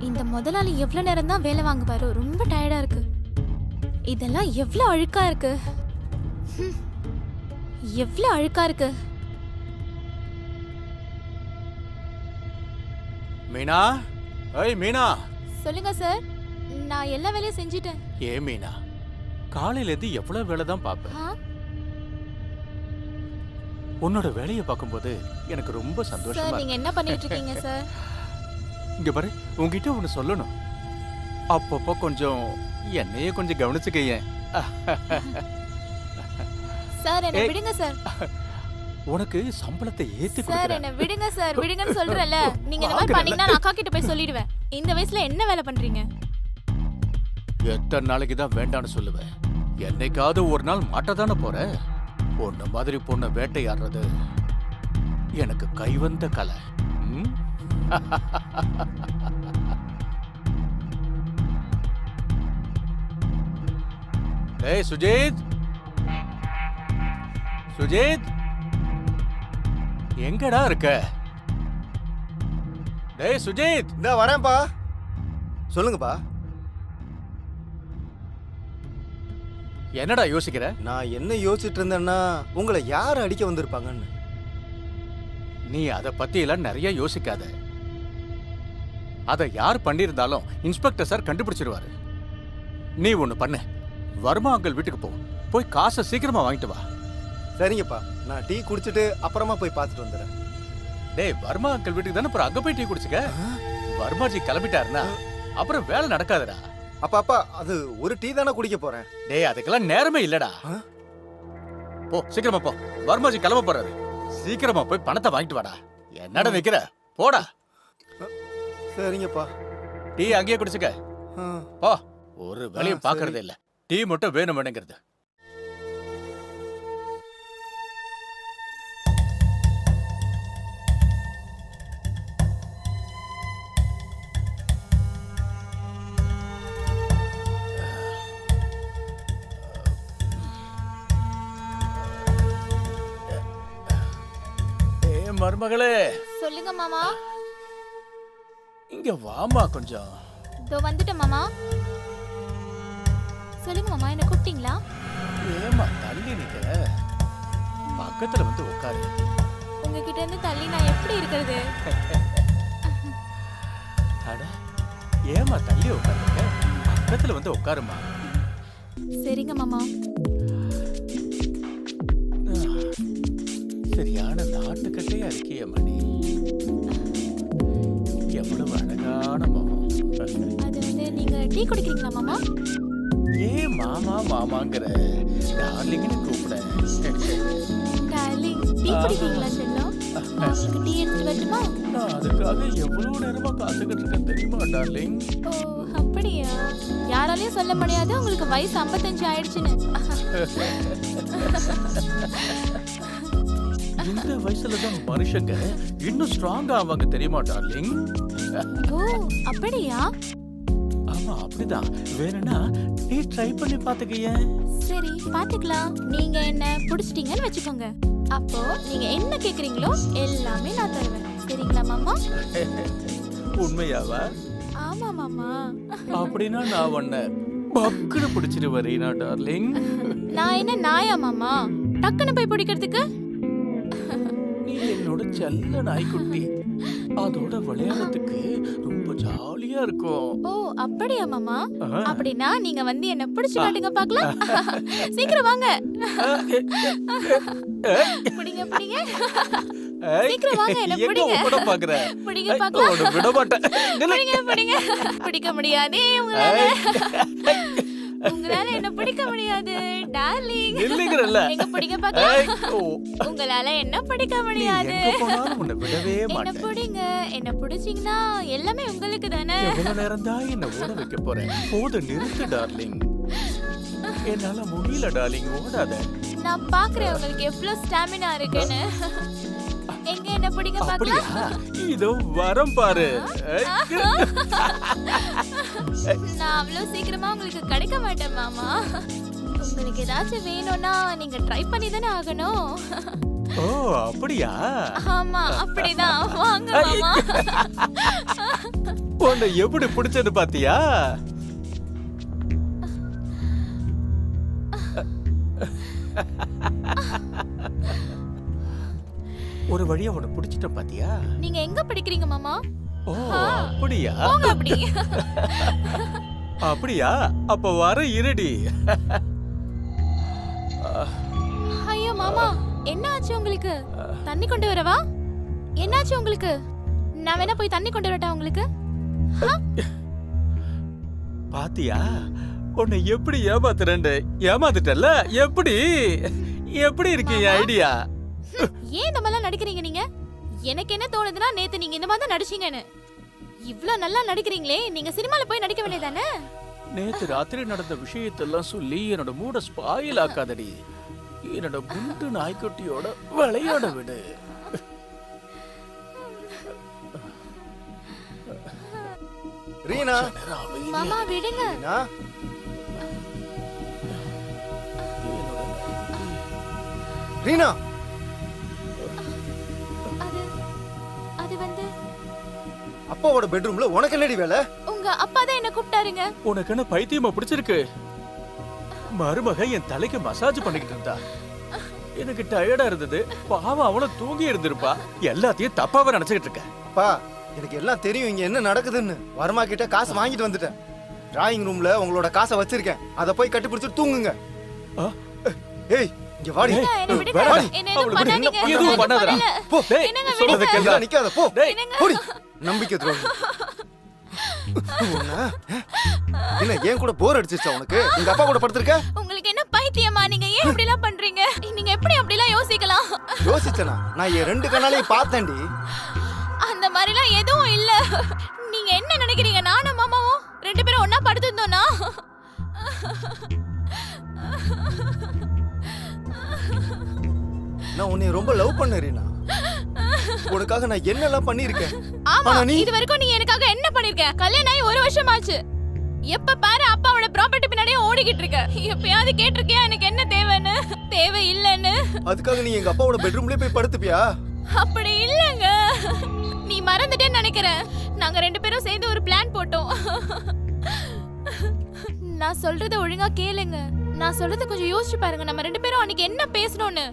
இந்த முதலாளி எவ்வளவு நேரம் தான் வேலை வாங்குவாரோ? ரொம்ப டயர்டா இருக்கு. இதெல்லாம் எவ்வளவு அழுக்கா இருக்கு. ஹம். எவ்வளவு அழுக்கா இருக்கு. மீனா, ஏய் மீனா. சொல்லுங்க சார். நான் எல்லா வேலையும் செஞ்சிட்டேன். ஏ மீனா, காலையில இருந்து எவ்வளவு வேலை தான் பாப்ப. ஆ? உன்னோட வேலையை பார்க்கும்போது எனக்கு ரொம்ப சார் சந்தோஷமா நீங்க என்ன பண்ணிட்டு இருக்கீங்க சார்? இங்க பாரு, உன்கிட்ட ஒன்னு சொல்லணும். அப்பப்போ கொஞ்சம் என்னையே கொஞ்சம் கவனிச்சுக்கையேன். சார் என்ன ஏய். விடுங்க சார். உனக்கு சம்பளத்தை ஏத்தி சார் கொடுக்குறேன். என்ன விடுங்க சார். விடுங்கன்னு சொல்றேன்ல. நீங்க இந்த மாதிரி பண்ணீங்கன்னா நான் அக்கா கிட்ட போய் சொல்லிடுவேன். இந்த வயசுல என்ன வேலை பண்றீங்க? எத்தனை நாளைக்கு தான் வேண்டான்னு சொல்லுவேன். என்னைக்காவது ஒரு நாள் மாட்டதானே போற. பொண்ணு மாதிரி பொண்ணை வேட்டையாடுறது எனக்கு கைவந்த கலை. ம்? ஏய் சுஜித், சுஜித், எங்கடா இருக்க? டேய் சுஜித். இந்த வரேன்ப்பா. சொல்லுங்கப்பா. என்னடா யோசிக்கிற? நான் என்ன யோசிச்சுட்டு இருந்தேன்னா உங்களை யார் அடிக்க வந்திருப்பாங்கன்னு. நீ அதை பத்தி எல்லாம் நிறைய யோசிக்காத. அதை யார் பண்ணியிருந்தாலும் இன்ஸ்பெக்டர் சார் கண்டுபிடிச்சிருவாரு. நீ ஒண்ணு பண்ணு, வர்மா அங்கிள் வீட்டுக்கு போ. போய் காசை சீக்கிரமா வாங்கிட்டு வா. சரிங்கப்பா, நான் டீ குடிச்சிட்டு அப்புறமா போய் பார்த்துட்டு வந்துடுறேன். டேய், வர்மா அங்கிள் வீட்டுக்கு தானே, அப்புறம் அங்க போய் டீ குடிச்சுக்க. வர்மாஜி கிளம்பிட்டாருன்னா அப்புறம் வேலை நடக்காதுடா. அப்பா அது ஒரு டீ தானே குடிக்க போறேன். டேய், அதுக்கெல்லாம் நேரமே இல்லடா. போ சீக்கிரமா போ, வர்மாஜி கிளம்ப போறாரு. சீக்கிரமா போய் பணத்தை வாங்கிட்டு வாடா. என்னடா நிக்கிற, போடா. சரிங்கப்பா. டீ அங்கேயே குடிச்சுக்க. ஆ. போ. ஒரு வேலையும் சரி. பாக்குறதே இல்ல. டீ மட்டும் வேணும்னுங்கிறது. மருமகளே, சொல்லுங்க மாமா. இங்க வாமா கொஞ்சம். இதோ வந்துட்டேன் மாமா. சொல்லுங்க மாமா, என்ன கூப்பிட்டீங்களா? ஏமா தள்ளி நிக்கிற? பக்கத்துல வந்து உட்காரு. உங்ககிட்ட இருந்து தள்ளி நான் எப்படி இருக்கிறது? அட, ஏமா தள்ளி உட்காருங்க? பக்கத்துல வந்து உட்காருமா. சரிங்க மாமா. சரியான நாட்டுக்கட்டையா இருக்கிய மணி. எவ்வளவு அழகான முகம். அது வந்து நீங்க டீ குடிக்கிறீங்களா மாமா? ஏன் மாமா மாமாங்கிற? டார்லிங்னு கூப்பிட. டார்லிங், டீ குடிக்கிறீங்களா செல்லம்? நான் உங்களுக்கு டீ எடுத்து வரட்டுமா? நான் அதுக்காக எவ்வளவு நேரமா காத்துக்கிட்டு இருக்கேன் தெரியுமா டார்லிங்? ஓ அப்படியா? யாராலையும் சொல்ல முடியாது உங்களுக்கு வயசு 55 ஆயிடுச்சுன்னு. இந்த வயசுலதான் மனுஷங்க இன்னும் ஸ்ட்ராங்கா ஆவாங்க தெரியுமா டார்லிங்? ஓ அப்படியா? ஆமா அப்படிதான். வேணும்னா நீ ட்ரை பண்ணி பாத்துக்கிய. சரி பாத்துக்கலாம். நீங்க என்ன புடிச்சிட்டீங்கன்னு வச்சுக்கோங்க. அப்போ நீங்க என்ன கேக்குறீங்களோ எல்லாமே நான் தருவேன். சரிங்களா மாமா? உண்மையாவா? ஆமா மாமா. அப்படின்னா நான் உன்னை பக்குன்னு பிடிச்சிட்டு வரீனா டார்லிங்? நான் என்ன நாயா மாமா? டக்குன்னு போய் பிடிக்கிறதுக்கு? நீ என்னோட செல்ல நாய்க்குட்டி. அதோட விளையாடுறதுக்கு ரொம்ப ஜாலியா இருக்கும். ஓ அப்படியா மாமா? அப்படின்னா நீங்க வந்து என்ன பிடிச்சு காட்டுங்க பார்க்கலாம். சீக்கிரம் வாங்க. பிடிங்க பிடிங்க. சீக்கிரம் வாங்க, என்ன பிடிங்க. எங்க பாக்குற? பிடிங்க பார்க்கலாம். உன்னை விட மாட்டேன். பிடிங்க பிடிங்க. பிடிக்க முடியாதே உங்களால. உங்களால என்ன பிடிக்க முடியாது டார்லிங். இல்லங்கறல்ல. எங்க பிடிங்க பார்க்கலாம். உங்களால என்ன பிடிக்க முடியாது. எங்க போனாலும் உன்னை விடவே என்ன மாட்டேன். பிடிங்க. என்ன பிடிச்சீங்கன்னா எல்லாமே உங்களுக்கு தானே. எவ்வளவு நேரம் தான் என்ன ஓட வைக்க போறேன்? போது நிறுத்து டார்லிங். என்னால முடியல டார்லிங், ஓடாத. நான் பாக்குறேன் உங்களுக்கு எவ்வளவு ஸ்டாமினா இருக்குன்னு. எங்க என்ன பிடிங்க அப்படியா? பார்க்கலாம். இதோ வரம் பாரு. நான் அவ்வளவு சீக்கிரமா உங்களுக்கு கிடைக்க மாட்டேன் மாமா. உங்களுக்கு ஏதாச்சும் வேணும்னா நீங்க ட்ரை பண்ணி தானே ஆகணும். ஓ அப்படியா? ஆமா அப்படிதான். வாங்க மாமா. உன்னை எப்படி பிடிச்சது பாத்தியா? ஒரு வழியா உன்னை பிடிச்சிட்ட பாத்தியா? நீங்க எங்க படிக்கிறீங்க மாமா? ஓ அப்படியா? போங்க அப்படி. அப்படியா? அப்ப வர இருடி. ஐயோ மாமா, என்ன ஆச்சு உங்களுக்கு? தண்ணி கொண்டு வரவா? என்னாச்சு உங்களுக்கு? நான் வேணா போய் தண்ணி கொண்டு வரட்டா உங்களுக்கு? பாத்தியா உன்னை எப்படி ஏமாத்துறேன்னு? ஏமாத்துட்டல? எப்படி எப்படி இருக்கு என் ஐடியா? ஏன் இந்த மாதிரிலாம் நடிக்கிறீங்க நீங்க? எனக்கு என்ன தோணுதுன்னா, நேத்து நீங்க இந்த மாதிரி தான் நடிச்சீங்கன்னு. இவ்ளோ நல்லா நடிக்கிறீங்களே, நீங்க சினிமால போய் நடிக்க வேண்டியதானே? நேத்து ராத்திரி நடந்த விஷயத்தெல்லாம் சொல்லி என்னோட மூட ஸ்பாயில் ஆக்காதடி. என்னோட குண்டு நாய்க்குட்டியோட விளையாட விடு. ரீனா, மாமா விடுங்க. ரீனா, ரீனா, அது அது வந்து அப்பாவோட பெட்ரூம்ல உனக்கு என்னடி வேலை? உங்க அப்பா தான் என்ன கூப்பிட்டாருங்க. உனக்கு என்ன பைத்தியமா பிடிச்சிருக்கு? மருமக என் தலைக்கு மசாஜ் பண்ணிக்கிட்டு இருந்தா. எனக்கு டயர்டா இருந்தது. பாவம் அவளும் தூங்கி இருந்திருப்பா. எல்லாத்தையும் தப்பாவே நினைச்சுக்கிட்டு இருக்க. அப்பா, எனக்கு எல்லாம் தெரியும் இங்க என்ன நடக்குதுன்னு. வர்மா கிட்ட காசு வாங்கிட்டு வந்துட்டேன். டிராயிங் ரூம்ல உங்களோட காசை வச்சிருக்கேன். அத போய் கட்டி பிடிச்சிட்டு தூங்குங்க. ஆ? ஏய், இங்க வாடி. என்ன விடுங்க. வாடி. என்ன எதுவும் அவளுக்கு பண்ணாதீங்க. எதுவும் நான் பண்ணாதடா. பண்ணல. போ. டேய், என்னங்க சொல்றத விடுங்க. கேளு. எல்லாம் நிக்காத, போ. டேய், போடி. நம்பிக்கை துரோகி. உன்னை, என்ன ஏன் கூட போர் அடிச்சிருச்சா உனக்கு? உங்க அப்பா கூட படுத்திருக்க? உங்களுக்கு என்ன பைத்தியமா? நீங்க ஏன் இப்படி எல்லாம் பண்றீங்க? நீங்க எப்படி அப்படி எல்லாம் யோசிக்கலாம்? யோசிச்சனா? நான் என் ரெண்டு கண்ணாலையும் பார்த்தேன்டி. அந்த மாதிரி எல்லாம் எதுவும் இல்ல. நீங்க என்ன நினைக்கிறீங்க? நானும் மாமாவும் ரெண்டு பேரும் ஒண்ணா படுத்திருந்தோம்னா? நான் உன்னை ரொம்ப லவ் பண்ணேன் ரீனா. உனக்காக நான் என்னெல்லாம் பண்ணிருக்கேன். ஆமா, ஆனா நீ இது வரைக்கும் நீ எனக்காக என்ன பண்ணிருக்க? கல்யாணம் ஆகி 1 வருஷம் ஆச்சு. எப்ப பாரு அப்பாவோட ப்ராப்பர்ட்டி பின்னாடியே ஓடிக்கிட்டு இருக்க. எப்பயாவது கேட்டிருக்கியா எனக்கு என்ன தேவைன்னு? தேவை இல்லன்னு. அதுக்காக நீ எங்க அப்பாவோட பெட்ரூம்லயே போய் படுத்துப்பியா? அப்படி இல்லங்க. நீ மறந்துட்டேன்னு நினைக்கிறேன். நாங்க 2 பேரும் சேர்ந்து ஒரு பிளான் போட்டோம். நான் சொல்றத ஒழுங்கா கேளுங்க. நான் சொல்றத கொஞ்சம் யோசிச்சு பாருங்க. நம்ம 2 பேரும் அன்னைக்கு என்ன பேசணும்னு,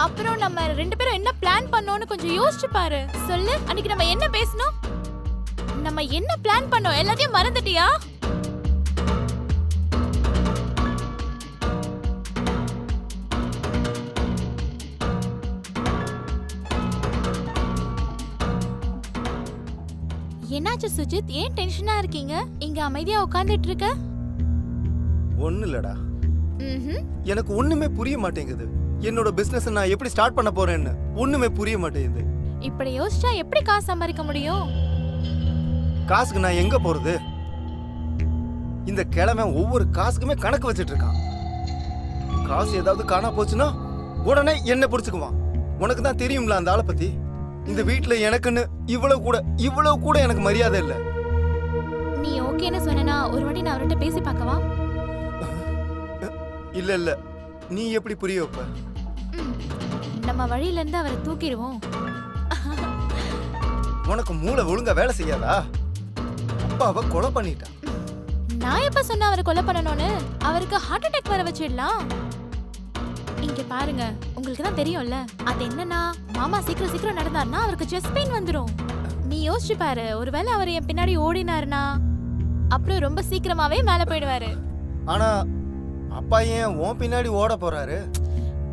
அப்புறம் நம்ம 2 பேரும் என்ன பிளான் பண்ணோம்னு கொஞ்சம் யோசிச்சு பாரு. சொல்லு, அன்னைக்கு நம்ம என்ன பேசணும்? நம்ம என்ன பிளான் பண்ணோம்? எல்லாத்தையும் மறந்துட்டியா? என்னாச்சு சுஜித்? ஏன் டென்ஷனா இருக்கீங்க? இங்க அமைதியா உட்கார்ந்துட்டு இருக்க? ஒண்ணு இல்லடா. ம்ஹும். எனக்கு ஒண்ணுமே புரிய மாட்டேங்குது. என்னோட பிசினஸ் நான் எப்படி ஸ்டார்ட் பண்ண போறேன்னு ஒண்ணுமே புரிய மாட்டேங்குது. இப்படி யோசிச்சா எப்படி காசு சம்பாதிக்க முடியும்? காசுக்கு நான் எங்க போறது? இந்த கிழமை ஒவ்வொரு காசுக்குமே கணக்கு வச்சிட்டு இருக்கான். காசு ஏதாவது காணா போச்சுன்னா உடனே என்ன பிடிச்சுக்குவான். உனக்கு தான் தெரியும்ல அந்த ஆளை பத்தி. இந்த வீட்டுல எனக்குன்னு இவ்வளவு கூட எனக்கு மரியாதை இல்ல. நீ ஓகேன்னு சொன்னா ஒரு வாட்டி நான் அவர்கிட்ட பேசி பார்க்கவா? இல்ல நீ எப்படி புரிய வைப்ப? ம். நம்ம வழியில இருந்து அவரை தூக்கிடுவோம். உனக்கு மூளை ஒழுங்கா வேலை செய்யாதா? அப்பாவை கொலை பண்ணிட்டான். நான் எப்ப சொன்ன அவரை கொலை பண்ணணும்னு? அவருக்கு ஹார்ட் அட்டாக் வர வச்சிடலாம். இங்க பாருங்க, உங்களுக்கு தான் தெரியும்ல. அது என்னன்னா, மாமா சீக்கிரம் நடந்தாருன்னா அவருக்கு செஸ்ட் பெயின் வந்துரும். நீ யோசிச்சு பாரு, ஒருவேளை அவர் என் பின்னாடி ஓடினாருன்னா அப்புறம் ரொம்ப சீக்கிரமாவே மேல போயிடுவாரு. ஆனா அப்பா ஏன் உன் பின்னாடி ஓட போறாரு?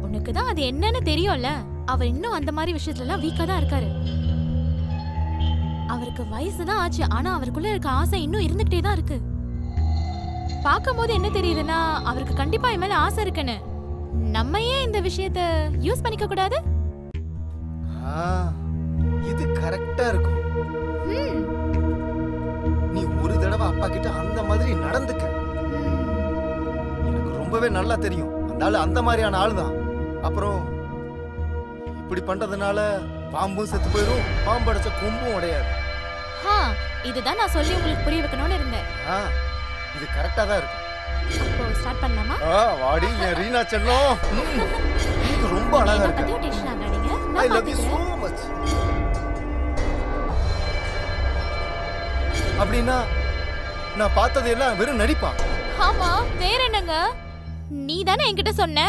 உனக்கு தான் அது என்னன்னு தெரியும்ல. அவர் இன்னும் அந்த மாதிரி விஷயத்துல எல்லாம் வீக்கா தான் இருக்காரு. அவருக்கு வயசு தான் ஆச்சு, ஆனா அவருக்குள்ள இருக்க ஆசை இன்னும் இருந்துகிட்டே தான் இருக்கு. பாக்கும்போது என்ன தெரியுதுன்னா, அவருக்கு கண்டிப்பா என் மேல ஆசை இருக்குன்னு. நம்ம ஏன் இந்த விஷயத்த யூஸ் பண்ணிக்க கூடாது? இது கரெக்டா இருக்கும். ம். நீ ஒரு தடவை அப்பா கிட்ட அந்த மாதிரி நடந்துக்க. எனக்கு ரொம்பவே நல்லா தெரியும் அந்த ஆளு அந்த மாதிரியான ஆளு தான். அப்புறம் இப்படி பண்றதுனால பாம்பும் செத்து போயிடும், பாம்பு அடைச்ச கொம்பும் உடையாது. இதுதான் நான் சொல்லி உங்களுக்கு புரிய வைக்கணும்னு இருந்தேன். இது கரெக்டா தான் இருக்கும். இப்போ ஸ்டார்ட் பண்ணலாமா? வாடி என் ரீனா செல்லம். நீங்க ரொம்ப அழகா பத்தி இருக்க. டென்ஷன் ஆகாதீங்க. I நான் love you so பாத்துக்கிறேன். much. அப்படின்னா நான் பார்த்தது எல்லாம் வெறும் நடிப்பா? ஆமா, வேற என்னங்க? நீ தானே என்கிட்ட சொன்ன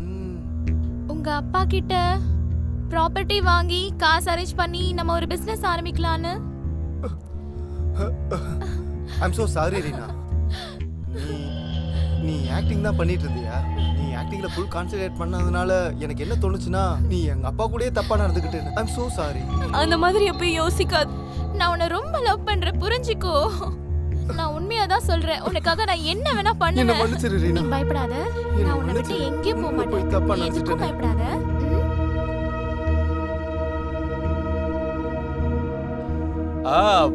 ம், உங்க அப்பா கிட்ட ப்ராப்பர்ட்டி வாங்கி காசு அரேஞ்ச் பண்ணி நம்ம ஒரு பிசினஸ் ஆரம்பிக்கலான்னு. I'm so sorry Reena. நீ ஆக்டிங் தான் பண்ணிட்டு இருந்தியா? நீ ஆக்டிங்ல ஃபுல் கான்சென்ட்ரேட் பண்ணதுனால எனக்கு என்ன தோணுச்சுன்னா நீ எங்க அப்பா கூடயே தப்பா நடந்துக்கிட்டேன்னு. I'm so sorry. அந்த மாதிரி எப்ப யோசிக்காத. நான் உன்னை ரொம்ப லவ் பண்றேன், புரிஞ்சுக்கோ. நான் உண்மையா தான் சொல்றேன். உனக்காக நான் என்ன வேணா என்ன பண்ணுவேன். மன்னிச்சிரு ரீனா. நீ பயப்படாத. நான் உன்னை விட்டு எங்கேயும் போக மாட்டேன். தப்பா நீ எதுக்கும் நினைச்சிட்டேன். பயப்படாத. ம்?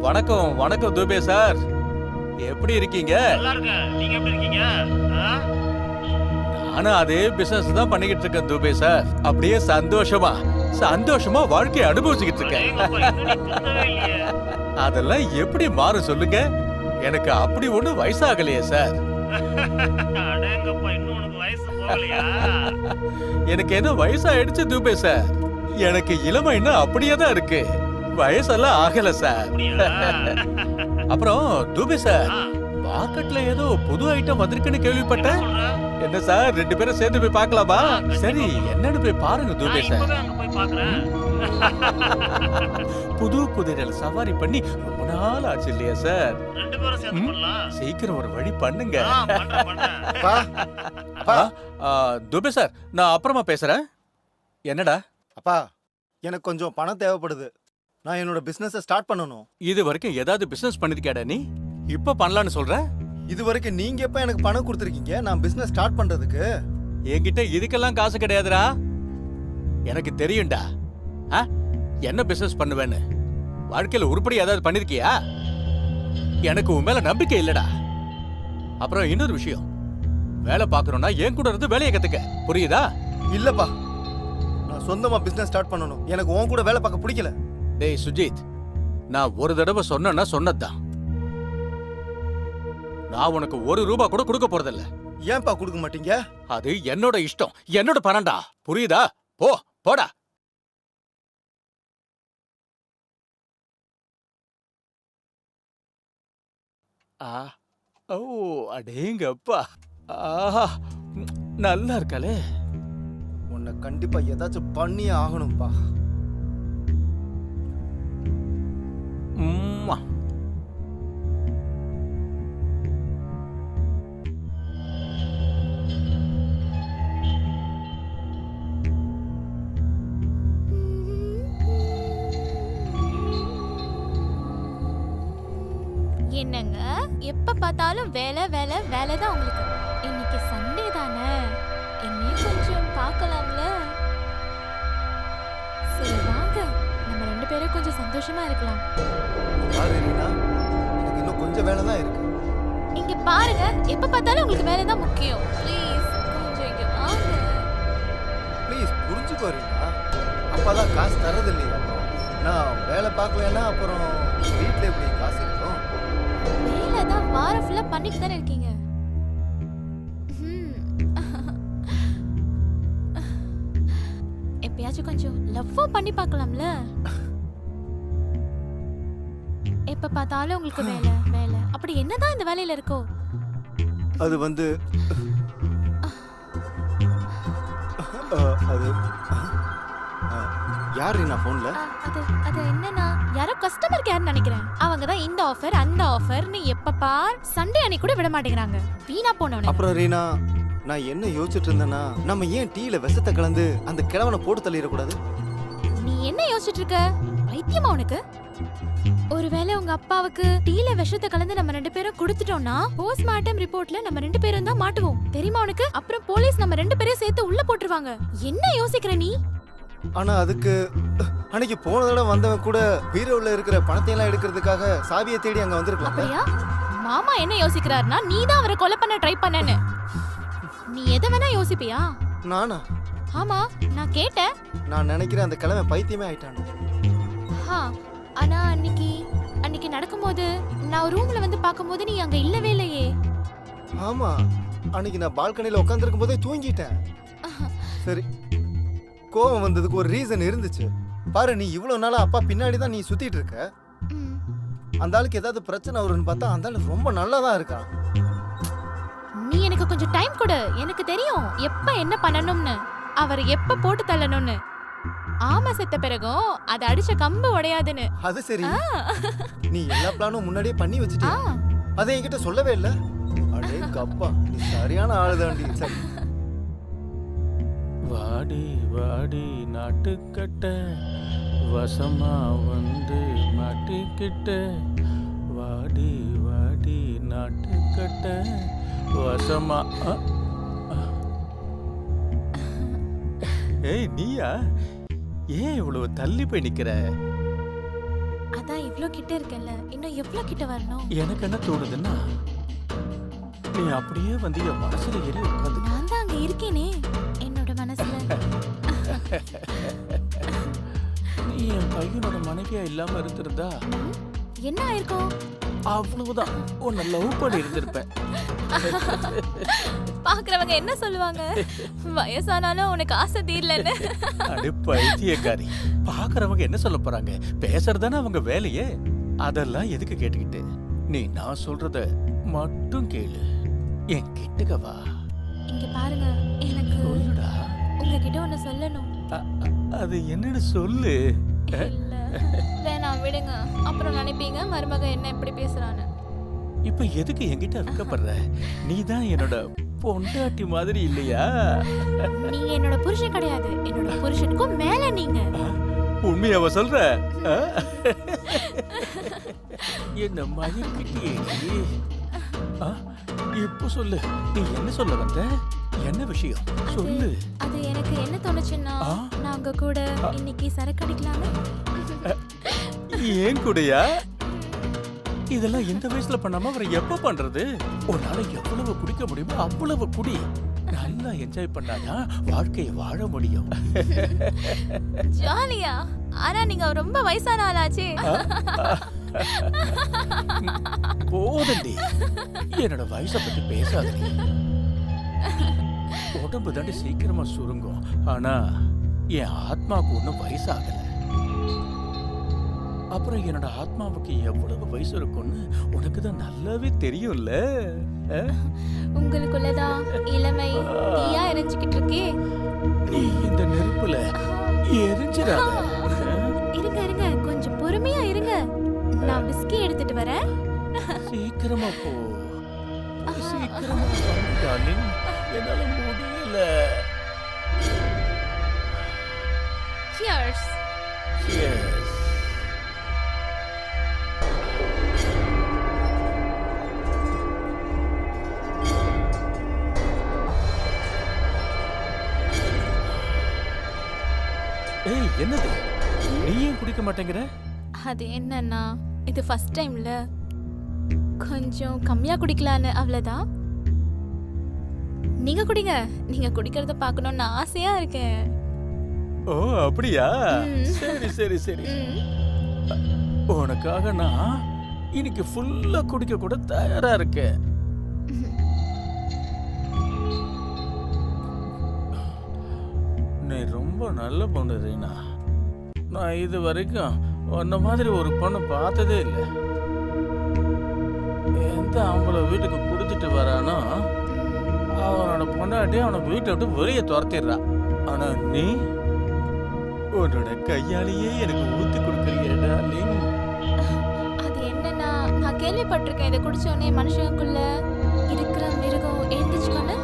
வணக்கம் வணக்கம் துபே சார், எப்படி இருக்கீங்க? நல்லா இருக்கேன். நீங்க எப்படி இருக்கீங்க? நானும் அதே பிசினஸ் தான் பண்ணிக்கிட்டு இருக்கேன் துபே சார். அப்படியே சந்தோஷமா வாழ்க்கையை அனுபவிச்சுக்கிட்டு இருக்கேன். அடேங்கப்பா, இன்னும் நீ திருந்தவே இல்லையே. அதெல்லாம் எப்படி மாறும் சொல்லுங்க? எனக்கு அப்படி ஒண்ணும் வயசாகலையே சார். அடேங்கப்பா, இன்னும் உனக்கு வயசு போகலையா? எனக்கு என்ன வயசாயிடுச்சு துபே சார்? எனக்கு இளமை இன்னும் அப்படியே தான் இருக்கு, வயசெல்லாம் ஆகல சார். அப்படியா? அப்புறம் துபே சார், ஆ, மார்க்கெட்ல ஏதோ புது ஐட்டம் வந்திருக்குன்னு என்ன கேள்விப்பட்டேன். சொல்ற? என்ன சார், 2 பேரும் சேர்ந்து போய் பார்க்கலாமா? கண்டிப்பா சரி, போலாம். என்னன்னு போய் பாருங்க நான் துபே சார். இப்பவே அங்க போய் பார்க்கறேன். புது குதிரையில சவாரி பண்ணி ரொம்ப நாள் ஆச்சு இல்லையா சார்? 2 பேரும் சேர்ந்து ம். பண்ணலாம். சீக்கிரம் ஒரு வழி பண்ணுங்க. பண்றேன். அப்பா, அப்பா, துபே சார், நான் அப்புறமா பேசுறேன். என்னடா? அப்பா, எனக்கு கொஞ்சம் பணம் தேவைப்படுது. நான் என்னோட பிசினஸை ஸ்டார்ட் பண்ணணும். இது வரைக்கும் ஏதாவது பிசினஸ் பண்ணிருக்கியாடா நீ? இப்ப பண்ணலாம்னு சொல்ற? இது வரைக்கும் நீங்க எப்ப எனக்கு பணம் கொடுத்துருக்கீங்க நான் பிசினஸ் ஸ்டார்ட் பண்றதுக்கு? என்கிட்ட இதுக்கெல்லாம் காசு கிடையாதுடா. எனக்கு தெரியும்டா. ஆ? என்ன பிசினஸ் பண்ணுவேன்னு. வாழ்க்கையில உருப்படி ஏதாவது பண்ணிருக்கியா? எனக்கு உன் மேல நம்பிக்கை இல்லடா. அப்புறம் இன்னொரு விஷயம், வேலை பார்க்கறோம்னா என் கூட இருந்து வேலையை கத்துக்க, புரியுதா? இல்லப்பா, நான் சொந்தமா பிசினஸ் ஸ்டார்ட் பண்ணணும். எனக்கு உன் கூட வேலை பார்க்க பிடிக்கல. டேய் சுஜித், நான் ஒரு தடவை சொன்னேன்னா சொன்னதுதான். நான் உனக்கு ₹1 கூட கொடுக்க போறதில்ல. ஏன்பா கொடுக்க மாட்டீங்க? அது என்னோட இஷ்டம், என்னோட பணம்டா, புரியுதா? போடா. ஆ, ஓ, அடேங்கப்பா, ஆஹா, நல்லா இருக்கலே. உன்னை கண்டிப்பா ஏதாச்சும் பண்ணியே ஆகணும்ப்பா. உம்மா. என்னங்க, எப்ப பார்த்தாலும் வேலை வேலை வேலை தான் உங்களுக்கு. இன்னைக்கு சண்டே தானே, என்னையும் கொஞ்சம் பார்க்கலாம்ல. சரி வாங்க, நம்ம 2 பேரும் கொஞ்சம் சந்தோஷமா இருக்கலாம். பாரு ரீனா, எனக்கு இன்னும் கொஞ்சம் வேலை தான் இருக்கு. இங்க பாருங்க, எப்ப பார்த்தாலும் உங்களுக்கு வேலை தான் முக்கியம். ப்ளீஸ் கொஞ்சம் இங்க வாங்க. ப்ளீஸ் புரிஞ்சுக்கோ ரீனா. அப்பாதான் காசு தரது இல்லையா? நான் வேலை பார்க்கலன்னா அப்புறம் வீட்டில் எப்படி காசு இருக்கும்? வேலை தான் வாரம் ஃபுல்லா பண்ணிட்டு தானே இருக்கீங்க. ம். எப்பயாச்சும் கொஞ்சம் லவ்வா பண்ணி பார்க்கலாம்ல. எப்ப பார்த்தாலும் உங்களுக்கு வேலை வேலை, அப்படி என்னதான் இந்த வேலையில இருக்கோ? அது வந்து அது யார் ரீனா ஃபோன்ல? அது அது என்னன்னா, யாரோ கஸ்டமர் கேர் நினைக்கிறேன். அவங்க தான் இந்த ஆஃபர் அந்த ஆஃபர்னு எப்ப பார் சண்டே அன்னைக்கு கூட விட மாட்டேங்கிறாங்க. வீணா போனவனே. அப்புறம் ரீனா, நான் என்ன யோசிச்சுட்டு இருந்தேன்னா நம்ம ஏன் டீல விஷத்தை கலந்து அந்த கிழவனை போட்டு தள்ளிடக்கூடாது? நீ என்ன யோசிச்சுட்டு இருக்க? பைத்தியமா உனக்கு? ஒருவேளை உங்க அப்பாவுக்கு டீல விஷத்தை கலந்து நம்ம 2 பேரும் கொடுத்துட்டோம்னா போஸ்ட்மார்ட்டம் ரிப்போர்ட்ல நம்ம 2 பேரும் தான் மாட்டுவோம், தெரியுமா உனக்கு? அப்புறம் போலீஸ் நம்ம 2 பேரையும் சேர்த்து உள்ள போட்டுருவாங்க. என்ன யோசிக்கிற நீ? ஆனா அதுக்கு அன்னைக்கு போன தடவை வந்தவன் கூட பீரோல இருக்கிற பணத்தையெல்லாம் எடுக்கிறதுக்காக சாவியை தேடி அங்க வந்திருக்கலாம். அப்படியா? மாமா என்ன யோசிக்கிறாருன்னா நீ தான் அவரை கொலை பண்ண ட்ரை பண்ணேன்னு. நீ எதை வேணா யோசிப்பியா? நானா? ஆமா, நான் கேட்டேன். நான் நினைக்கிறேன் அந்த கிழமை பைத்தியமே ஆயிட்டான். ஆனா அன்னைக்கு நடக்கும்போது நான் ரூம்ல வந்து பாக்கும்போது நீ அங்க இல்லவே இல்லையே. ஆமா, அன்னைக்கு நான் பால்கனில உட்காந்துருக்கும் போதே தூங்கிட்டேன். சரி, கோவம் வந்ததுக்கு ஒரு ரீசன் இருந்துச்சு. பாரு, நீ இவ்வளவு நாளா அப்பா பின்னாடி தான் நீ சுத்திட்டு இருக்க. ம். அந்த ஆளுக்கு ஏதாவது பிரச்சனை வரும்னு பார்த்தா அந்த ஆளு ரொம்ப நல்லா தான் இருக்கான். நீ எனக்கு கொஞ்சம் டைம் கொடு. எனக்கு தெரியும் எப்ப என்ன பண்ணணும்னு, அவர் எப்ப போட்டு தள்ளணும்னு. ஆமா, செத்த பிறகும் அது அடிச்ச கம்பு உடையாதுன்னு. அது சரி, நீ எல்லா பிளானும் முன்னாடியே பண்ணி ஆ, வச்சுட்டியா? அதை என்கிட்ட சொல்லவே இல்ல. அடே கப்பா, நீ சரியான ஆளுதாண்டி. சரி, வாடி வாடி நாட்டுக்கட்ட வசமா வந்து மாட்டிக்கிட்ட, வாடி வாடி நாட்டுக்கட்ட வசமா ஏய் நீயா? ஏன் இவ்வளவு தள்ளி போய் நிக்கிற? அதான் இவ்ளோ கிட்ட இருக்கேன்ல, இன்னும் எவ்வளவு கிட்ட வரணும்? எனக்கு என்ன தோணுதுன்னா, நீ அப்படியே வந்து என் மனசுல ஏறி உட்காந்து. நான் தான் அங்க இருக்கேனே என்னோட மனசுல. நீ என் பையனோட மனைவியா இல்லாம இருந்திருந்தா ம், என்ன ஆயிருக்கும்? அவ்வளவுதான், உன்னை லவ் பண்ணி இருந்திருப்பேன். பாக்குறவங்க என்ன சொல்லுவாங்க? வயசானாலும் உனக்கு ஆசை தீரலன்னு. அடு பைத்தியக்காரி, பாக்குறவங்க என்ன சொல்ல போறாங்க? பேசுறதானே அவங்க வேலையே. அதெல்லாம் எதுக்கு கேட்டுக்கிட்டு? நீ நான் சொல்றத மட்டும் கேளு. என் கிட்டக்க வா. இங்க பாருங்க, எனக்கு சொல்லுடா. உங்ககிட்ட ஒண்ணு சொல்லணும். அது என்னன்னு சொல்லு. இல்ல, வேணாம் விடுங்க. அப்புறம் நினைப்பீங்க மருமக என்ன இப்படி பேசுறான்னு. இப்ப எதுக்கு என்கிட்ட வைக்கப்படுற? நீ தான் என்னோட பொண்டாட்டி மாதிரி இல்லையா? நீங்க என்னோட புருஷன் கிடையாது, என்னோட புருஷனுக்கும் மேல நீங்க. உண்மையாவ சொல்ற? என்ன மயக்கிட்டியே நீ. இப்போ சொல்லு, நீ என்ன சொல்ல வந்த? என்ன விஷயம் சொல்லு. அது எனக்கு என்ன தோணுச்சுன்னா, ஆ? நான் உங்க கூட இன்னைக்கு சரக்கு அடிக்கலாமே. ஏன் கூடயா? இதெல்லாம் இந்த வயசுல பண்ணாம அப்புறம் எப்ப பண்றது? உன்னால எவ்வளவு குடிக்க முடியுமோ அவ்வளவு குடி. நல்லா என்ஜாய் பண்ணாதான் வாழ்க்கையை வாழ முடியும். ஜாலியா? ஆனா நீங்க ரொம்ப வயசான ஆளாச்சே. போதண்டி, என்னோட வயசை பத்தி பேசாதடி. உடம்பு தாண்டி சீக்கிரமா சுருங்கும், ஆனா என் ஆத்மாவுக்கு ஒன்றும் வயசாகல. அப்புறம் என்னோட ஆத்மாவுக்கு எவ்வளவு வயசு இருக்கும்னு உனக்கு தான் நல்லாவே தெரியும்ல. உங்களுக்குள்ளதான் இளமை தீயா எரிஞ்சுக்கிட்டு இருக்கே. நீ இந்த நெருப்புல எரிஞ்சிடாத. இருங்க இருங்க, கொஞ்சம் பொறுமையா இருங்க. நான் விஸ்கி எடுத்துட்டு வரேன். சீக்கிரமா போ, சீக்கிரமா டார்லிங், என்னால முடியல. Cheers. Yes. ஏய், என்னது? நீ ஏன் குடிக்க மாட்டேங்கிற? அது என்னன்னா, இது ஃபர்ஸ்ட் டைம்ல கொஞ்சம் கம்மியா குடிக்கலான்னு, அவ்வளவுதான். நீங்க குடிங்க. நீங்க குடிக்கிறத பார்க்கணும்னு ஆசையா இருக்கேன். ஓ அப்படியா? ம். சரி சரி சரி. ம். உனக்காக நான் இன்னைக்கு ஃபுல்லா குடிக்க கூட தயாரா இருக்கேன். நீ ரொம்ப நல்ல பொண்ணு ரீனா. நான் இது வரைக்கும் உன்ன மாதிரி ஒரு பொண்ணு பார்த்ததே இல்லை. எந்த ஆம்பளை வீட்டுக்கு குடிச்சிட்டு வரானோ அவனோட பொண்டாட்டி அவனை வீட்டை விட்டு வெளியே துரத்திடுறான். ஆனா நீ உன்னோட கையாலேயே எனக்கு ஊத்தி கொடுக்குறியே டார்லிங். அது என்னன்னா, நான் கேள்விப்பட்டிருக்கேன் இதை குடிச்ச உடனே மனுஷனுக்குள்ள இருக்கிற மிருகம் எழுந்துச்சுக்கோன்னு,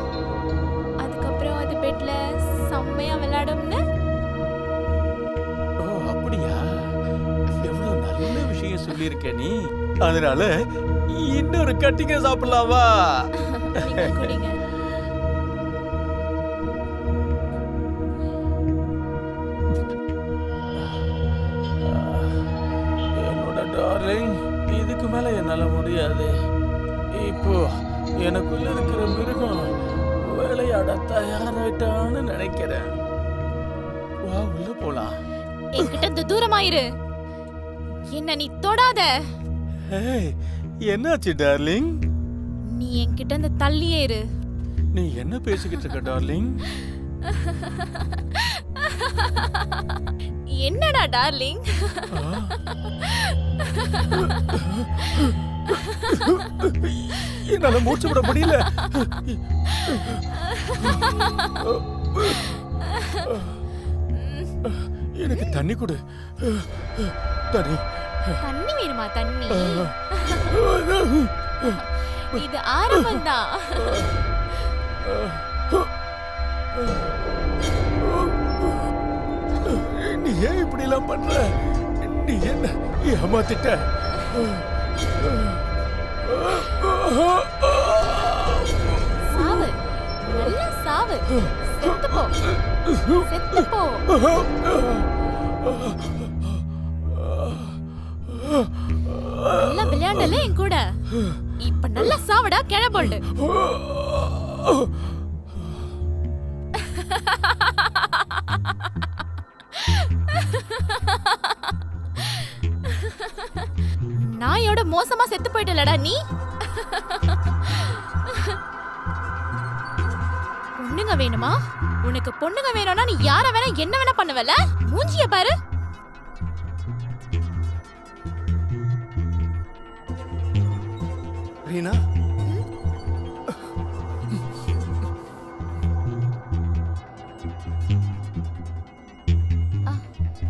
அதுக்கப்புறம் அது பெட்ல செம்மையா விளையாடும்னு. ஓ அப்படியா? எவ்வளவு நல்ல விஷயம் சொல்லியிருக்க நீ. அதனால இன்னொரு கட்டிங்க சாப்பிடலாமா? நீங்க குடிங்க. என்னோட டார்லிங், இதுக்கு மேல என்னால முடியாது. இப்போ எனக்குள்ள இருக்கிற மிருகம் விளையாட தயாராயிட்டான்னு நினைக்கிறேன். வா உள்ள போலாம். என்கிட்ட இருந்து தூரமாயிரு. என்ன நீ தொடாத. ஏய், என்னாச்சு டார்லிங்? நீ என்கிட்ட இருந்து தள்ளியே இரு. நீ என்ன பேசிக்கிட்டு இருக்க டார்லிங்? என்னடா டார்லிங்? என்னால மூச்சு விட முடியல. எனக்கு தண்ணி கொடு. தண்ணி. தண்ணி வேணுமா? தண்ணி இது ஆரம்பம் தான். நீ ஏன் இப்படி எல்லாம் பண்ற? நீ என்ன ஏமாத்திட்ட? சாவு, நல்லா சாவு. செத்து போ, செத்து போ. நல்லா விளையாண்டல என் கூட. இப்ப நல்லா சாவடா கிழபோல்டு. நாயோட மோசமா செத்து போயிட்டலடா நீ. பொண்ணுங்க வேணுமா? உனக்கு பொண்ணுங்க வேணும்னா நீ யார வேணா என்ன வேணா பண்ணுவல. மூஞ்சிய பாரு. ரீனா,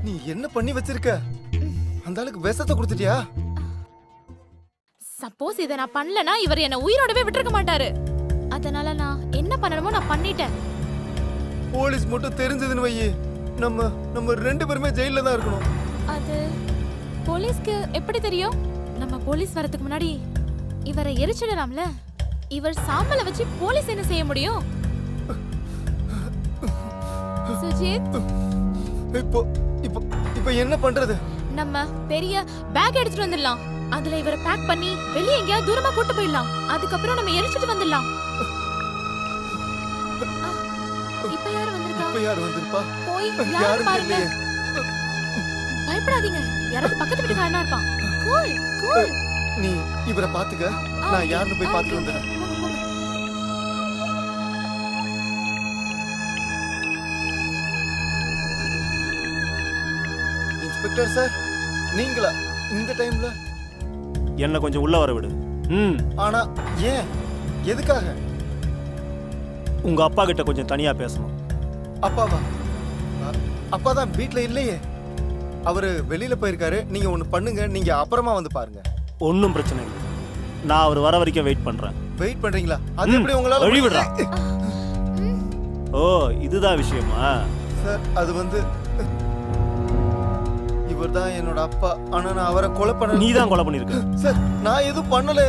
நீ என்ன பண்ணி வச்சிருக்க? அந்த ஆளுக்கு விஷத்தை கொடுத்துட்டியா? சப்போஸ் இத நான் பண்ணலனா இவர் என்ன உயிரோடவே விட்டுருக்க மாட்டாரு. அதனால நான் என்ன பண்ணணுமோ நான் பண்ணிட்டேன். போலீஸ் மட்டும் தெரிஞ்சதுன்னு வையே, நம்ம ரெண்டு பேருமே ஜெயில தான் இருக்கணும். அது போலீஸ்க்கு எப்படி தெரியும்? நம்ம போலீஸ் வரதுக்கு முன்னாடி இவரை எரிச்சிடலாம்ல. இவர் சாம்பலை வச்சு போலீஸ் என்ன செய்ய முடியும்? சுஜித், இப்போ இப்போ இப்போ என்ன பண்றது? நம்ம பெரிய பேக் எடுத்துட்டு வந்துடலாம். அதுல இவரை பேக் பண்ணி வெளிய எங்கேயாவது தூரமா கூட்டு போயிடலாம். அதுக்கப்புறம் நம்ம எரிச்சிட்டு வந்துடலாம். இப்ப யாரு வந்திருக்கா? இப்ப யார் வந்திருப்பா? போய் யாரு யாரும் பாருங்க. இல்லையே. பயப்படாதீங்க, யாராவது பக்கத்து வீட்டுக்காரனா இருப்பான். Cool cool. நீ இவரை பாத்துக்க, நான் யாருன்னு போய் பாத்துட்டு வந்துடுறேன். இன்ஸ்பெக்டர் சார், நீங்களா இந்த டைம்ல? என்ன கொஞ்சம் உள்ள வர விடு. ஆனா ஏன், எதுக்காக? உங்க அப்பா கிட்ட கொஞ்சம் தனியா பேசணும். அப்பாவா? அப்பா தான் வீட்ல இல்லையே, அவரு வெளியில போயிருக்காரு. நீங்க ஒண்ணு பண்ணுங்க, நீங்க அப்புறமா வந்து பாருங்க. ஒன்றும் பிரச்சனை இல்லை, நான் அவர் வர வரைக்கும் வெயிட் பண்றேன். வெயிட் பண்றீங்களா? அது எப்படி உங்களால வழி விடுறா. முடியும்? ஓ, இதுதான் விஷயமா? சார், அது வந்து இவர் தான் என்னோட அப்பா. ஆனா நான் அவரை கொலை பண்ணல. நீ தான் கொலை பண்ணிருக்க. சார், நான் எதுவும் பண்ணல.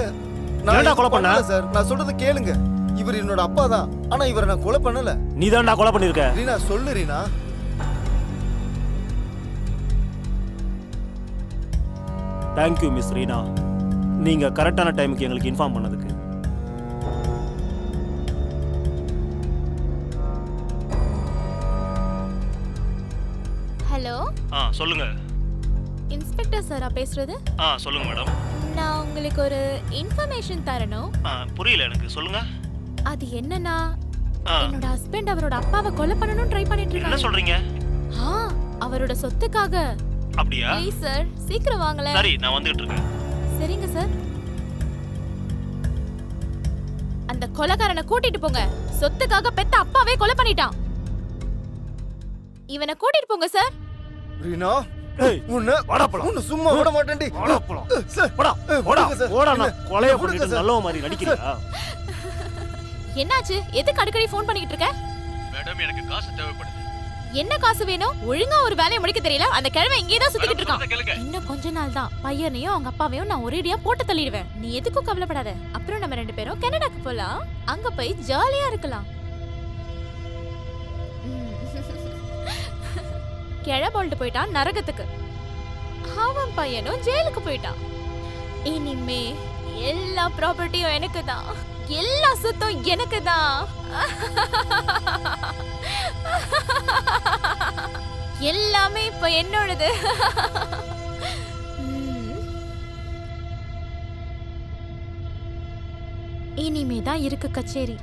நான் ஏன்டா எதுவும் கொலை பண்ண? பண்ணல சார். நான் சொல்றது கேளுங்க. இவர் என்னோட அப்பா தான், ஆனா இவரை நான் கொலை பண்ணல. நீ தான்டா கொலை பண்ணிருக்க. ரீனா, சொல்லு ரீனா. தேங்க்யூ மிஸ் ரீனா, நீங்க கரெக்டான டைமுக்கு எங்களுக்கு இன்ஃபார்ம் பண்ணதுக்கு. ஹலோ, சொல்லுங்க. இன்ஸ்பெக்டர் சாரா பேசுறது? சொல்லுங்க மேடம். நான் உங்களுக்கு ஒரு இன்ஃபர்மேஷன் தரணும். புரியல எனக்கு, சொல்லுங்க. அது என்னன்னா, என்னோட ஹஸ்பண்ட் அவரோட அப்பாவை கொலை பண்ணனும் ட்ரை பண்ணிட்டு இருக்காங்க. என்ன சொல்றீங்க? அவரோட சொத்துக்காக. அப்படியா? ப்ளீஸ் சார், சீக்கிரம் வாங்களேன். சரி, நான் வந்துட்டு இருக்கேன். சரிங்க சார். அந்த கொலைகாரனை கூட்டிட்டு போங்க. சொத்துக்காக பெத்த அப்பாவே கொலை பண்ணிட்டான். இவனை கூட்டிட்டு போங்க சார். ரீனா, ஏய், உன்னை வாடா போலாம். உன்னை சும்மா விட மாட்டேன்டி. வாடா போலாம். சார், போடா, போடா, விடுங்க சார். போடா. நான் கொலைய விடுங்க பண்ணிட்டு சார். நல்லவ மாதிரி நடிக்கிறியா? என்னாச்சு? எதுக்கு அடிக்கடி ஃபோன் பண்ணிட்டு இருக்க? மேடம், எனக்கு காசு தேவைப்படுது. என்ன காசு வேணும்? ஒழுங்கா ஒரு வேலையை முடிக்க தெரியல. அந்த கிழமை இங்கே தான் சுத்திக்கிட்டு இருக்கான். இன்னும் கொஞ்ச நாள் தான் பையனையும் அவங்க அப்பாவையும் நான் ஒரேடியா போட்டு தள்ளிடுவேன். நீ எதுக்கும் கவலைப்படாத. அப்புறம் நம்ம ரெண்டு பேரும் கனடாக்கு போலாம். அங்க போய் ஜாலியா இருக்கலாம். கிழபோல்டு போயிட்டான் நரகத்துக்கு. அவன் பையனும் ஜெயிலுக்கு போயிட்டான். இனிமே எல்லா ப்ராப்பர்ட்டியும் எனக்கு தான், எல்லா சொத்தும் எனக்கு தான். எல்லாமே இப்ப என்னோடது. இனிமே தான் இருக்கு கச்சேரி.